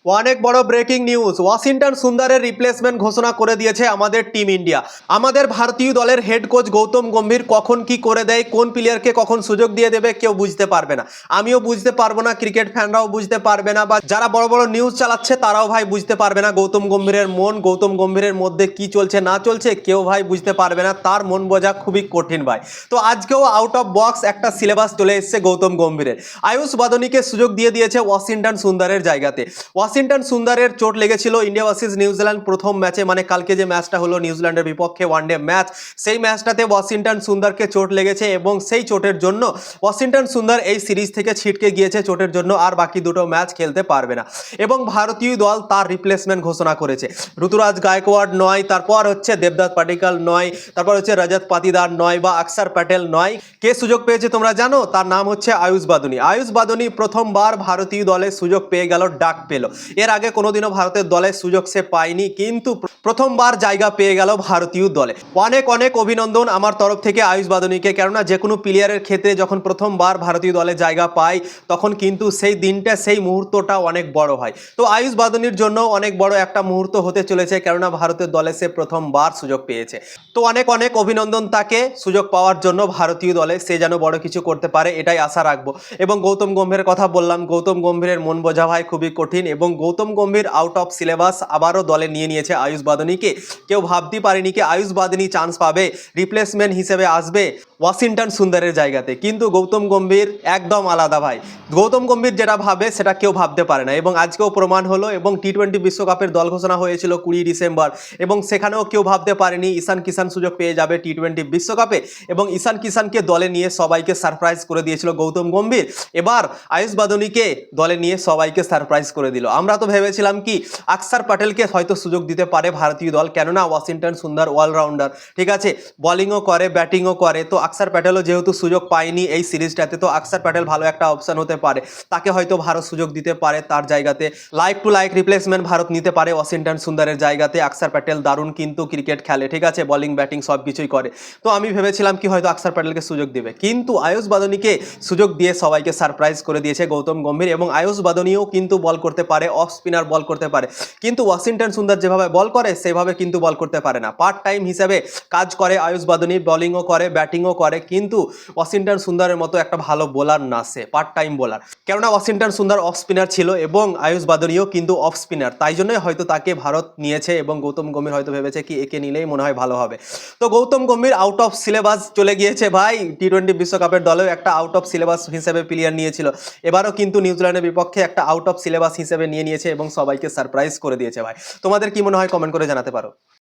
অনেক বড় breaking news, Washington সুন্দরের রিপ্লেসমেন্ট ঘোষণা করে দিয়েছে আমাদের টিম ইন্ডিয়া। আমাদের ভারতীয় দলের হেড কোচ গৌতম গম্ভীর কখন কি করে দেয়, কোন প্লেয়ারকে কখন সুযোগ দিয়ে দেবে কেউ বুঝতে পারবে না। আমিও বুঝতে পারবো না, ক্রিকেট ফ্যানরাও বুঝতে পারবে না, বা যারা বড় বড় নিউজ চালাচ্ছে তারাও ভাই বুঝতে পারবে না গৌতম গম্ভীরের মন, গৌতম গম্ভীরের মধ্যে কি চলছে না চলছে কেউ ভাই বুঝতে পারবে না। তার মন বোঝা খুবই কঠিন ভাই। তো আজকেও আউট অফ বক্স একটা সিলেবাস চলে এসেছে গৌতম গম্ভীরের। আয়ুষ বাদনীকে সুযোগ দিয়ে দিয়েছে ওয়াশিংটন সুন্দরের জায়গাতে। ওয়াশিংটন সুন্দরের চোট লেগেছিল ইন্ডিয়া ভার্সেস নিউজিল্যান্ড প্রথম ম্যাচে, মানে কালকে যে ম্যাচটা হলো নিউজিল্যান্ডের বিপক্ষে ওয়ানডে ম্যাচ, সেই ম্যাচটাতে ওয়াশিংটন সুন্দরকে চোট লেগেছে এবং সেই চোটের জন্য ওয়াশিংটন সুন্দর এই সিরিজ থেকে ছিটকে গিয়েছে চোটের জন্য, আর বাকি দুটো ম্যাচ খেলতে পারবে না। এবং ভারতীয় দল তার রিপ্লেসমেন্ট ঘোষণা করেছে। ঋতুরাজ গায়কোয়াড় নয়, তারপর হচ্ছে দেবদত্ত পাটিকাল নয়, তারপর হচ্ছে রজত পাতিদার নয়, বা অক্ষর প্যাটেল নয়। কে সুযোগ পেয়েছে তোমরা জানো? তার নাম হচ্ছে আয়ুষ বাদনী। আয়ুষ বাদনী প্রথমবার ভারতীয় দলে সুযোগ পেয়ে গেল, ডাক পেল। এর আগে কোনোদিনও ভারতের দলে সুযোগ সে পায়নি, কিন্তু প্রথমবার জায়গা পেয়ে গেল ভারতীয় দলে। অনেক অনেক অভিনন্দন আমার তরফ থেকে আয়ুষ বাদনীকে, কেননা যে কোনো প্লেয়ারের ক্ষেত্রে যখন প্রথমবার ভারতীয় দলে জায়গা পায় তখন কিন্তু সেই দিনটা, সেই মুহূর্তটা অনেক বড় হয়। তো আয়ুষ বাদনীর জন্য অনেক বড় একটা মুহূর্ত হতে চলেছে, কেননা ভারতের দলে সে প্রথমবার সুযোগ পেয়েছে। তো অনেক অনেক অভিনন্দন তাকে সুযোগ পাওয়ার জন্য ভারতীয় দলে। সে যেন বড় কিছু করতে পারে এটাই আশা রাখবো। এবং গৌতম গম্ভীরের কথা বললাম, গৌতম গম্ভীরের মন বোঝা ভাই খুবই কঠিন, এবং Gautam Gambhir out of syllabus আবারও দলে নিয়ে নিয়েছে আয়ুষ বাদনীকে। কেউ ভাবতে পারেনি কি আয়ুষ বাদনী চান্স পাবে, রিপ্লেসমেন্ট হিসেবে আসবে ওয়াশিংটন সুন্দরের জায়গাতে, কিন্তু গৌতম গম্ভীর একদম আলাদা ভাই। গৌতম গম্ভীর যেটা ভাবে সেটা কেউ ভাবতে পারে না, এবং আজকেও প্রমাণ হলো। এবং টি-20 বিশ্বকাপের দল ঘোষণা হয়েছিল 20 ডিসেম্বর, এবং সেখানেও কেউ ভাবতে পারেনি ঈশান কিষান সুযোগ পেয়ে যাবে টি-20 বিশ্বকাপে, এবং ঈশান কিষানকে দলে নিয়ে সবাইকে সারপ্রাইজ করে দিয়েছিল গৌতম গম্ভীর। এবার আয়ুষ বাদনীকে দলে নিয়ে সবাইকে সারপ্রাইজ করে দিল। আমরা তো ভেবেছিলাম কি অক্ষর প্যাটেলকে হয়তো সুযোগ দিতে পারে ভারতীয় দল, কেননা ওয়াশিংটন সুন্দর অলরাউন্ডার, ঠিক আছে, বোলিংও করে ব্যাটিংও করে। তো অক্ষর প্যাটেলও যেহেতু সুযোগ পায়নি এই সিরিজটাতে, তো অক্ষর প্যাটেল ভালো একটা অপশন হতে পারে, তাকে হয়তো ভারত সুযোগ দিতে পারে তার জায়গাতে। Like to like replacement Bharat নিতে পারে ওয়াশিংটন সুন্দরের জায়গাতে। অক্ষর প্যাটেল দারুণ কিন্তু ক্রিকেট খেলে, ঠিক আছে, বোলিং ব্যাটিং সব কিছুই করে। তো আমি ভেবেছিলাম কি হয়তো অক্ষর প্যাটেলকে সুযোগ দিবে, কিন্তু আয়ুষ বাদনীকে সুযোগ দিয়ে সবাইকে সারপ্রাইজ করে দিয়েছে গৌতম গম্ভীর। এবং আয়ুষ বাদনীও কিন্তু বল করতে পারে, অফ স্পিনার বল করতে পারে, কিন্তু ওয়াশিংটন সুন্দর যেভাবে বল করে সেভাবে কিন্তু বল করতে পারে না। পার্ট টাইম হিসেবে কাজ করে আয়ুষ বাদনী, বোলিংও করে ব্যাটিংও করে, কিন্তু ওয়াশিংটন সুন্দরের মতো একটা ভালো বোলার না সে, পার্ট টাইম বোলার। কেননা ওয়াশিংটন সুন্দর অফ স্পিনার ছিল এবং আয়ুষ বাদনীও কিন্তু অফ স্পিনার, তাই জন্যই হয়তো তাকে ভারত নিয়েছে, এবং গৌতম গম্ভীর হয়তো ভেবেছে কি একে নিলেই মনে হয় ভালো হবে। তো Gautam Gambhir out of syllabus চলে গিয়েছে ভাই। টি-20 বিশ্বকাপের দলেও একটা আউট অফ সিলেবাস হিসেবে প্লেয়ার নিয়েছিল, এবারও কিন্তু নিউজিল্যান্ডের বিপক্ষে একটা আউট অফ সিলেবাস হিসেবে নিয়ে নিয়েছে এবং সবাইকে সারপ্রাইজ করে দিয়েছে ভাই। তোমাদের কি মনে হয় কমেন্ট করে জানাতে পারো।